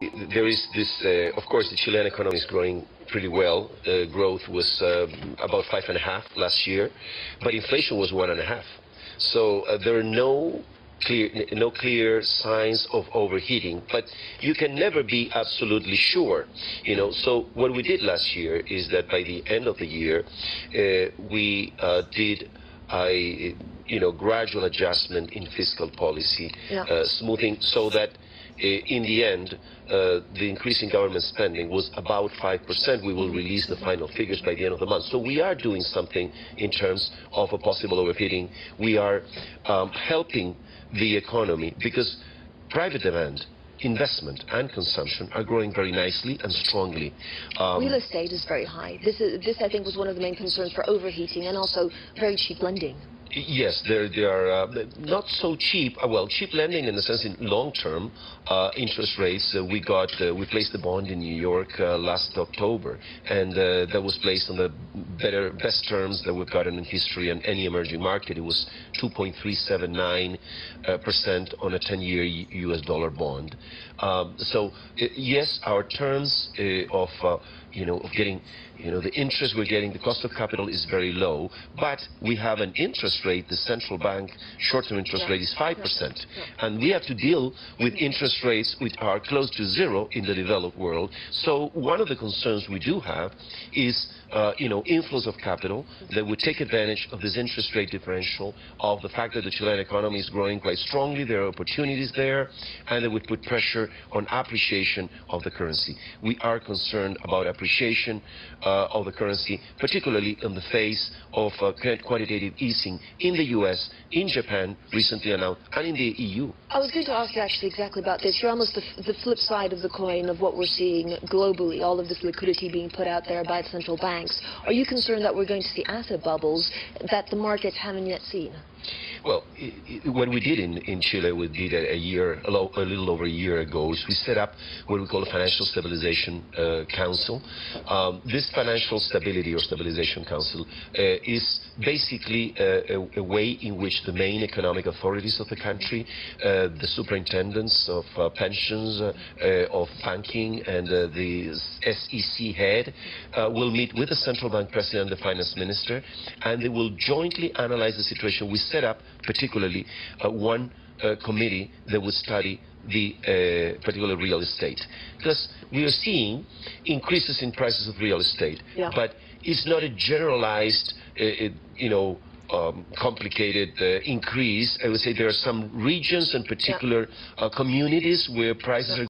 There is this, of course, the Chilean economy is growing pretty well. Growth was about 5.5 last year, but inflation was 1.5. So there are no clear signs of overheating, but you can never be absolutely sure, So what we did last year is that by the end of the year, we did a gradual adjustment in fiscal policy, smoothing, so that in the end, the increase in government spending was about 5%. We will release the final figures by the end of the month. So we are doing something in terms of a possible overheating. We are helping the economy because private demand, investment and consumption are growing very nicely and strongly. Real estate is very high. This, I think, was one of the main concerns for overheating, and also very cheap lending. Yes, they are not so cheap. Well, cheap lending in the sense in long-term interest rates. We placed the bond in New York last October, and that was placed on the best terms that we've gotten in history in any emerging market. It was 2.379% on a 10-year U.S. dollar bond. So yes, our terms of getting the interest we're getting, the cost of capital is very low, but we have an interest rate, the central bank short-term interest rate is 5%. And we have to deal with interest rates which are close to zero in the developed world. So one of the concerns we do have is inflows of capital that would take advantage of this interest rate differential, of the fact that the Chilean economy is growing quite strongly, there are opportunities there, and that would put pressure on appreciation of the currency. We are concerned about appreciation of the currency, particularly in the face of quantitative easing in the U.S., in Japan, recently announced, and in the EU. I was going to ask you actually exactly about this. You're almost the flip side of the coin of what we're seeing globally, all of this liquidity being put out there by central banks. Are you concerned that we're going to see asset bubbles that the markets haven't yet seen? Well, what we did in Chile, we did a little over a year ago, is we set up what we call a Financial Stabilization Council. This Financial Stability or Stabilization Council is basically a way in which the main economic authorities of the country, the superintendents of pensions, of banking, and the SEC head will meet with the central bank president and the finance minister, and they will jointly analyze the situation. We set up particularly one committee that would study the particular real estate, because we are seeing increases in prices of real estate, but it's not a generalized complicated increase. I would say there are some regions and particular communities where prices are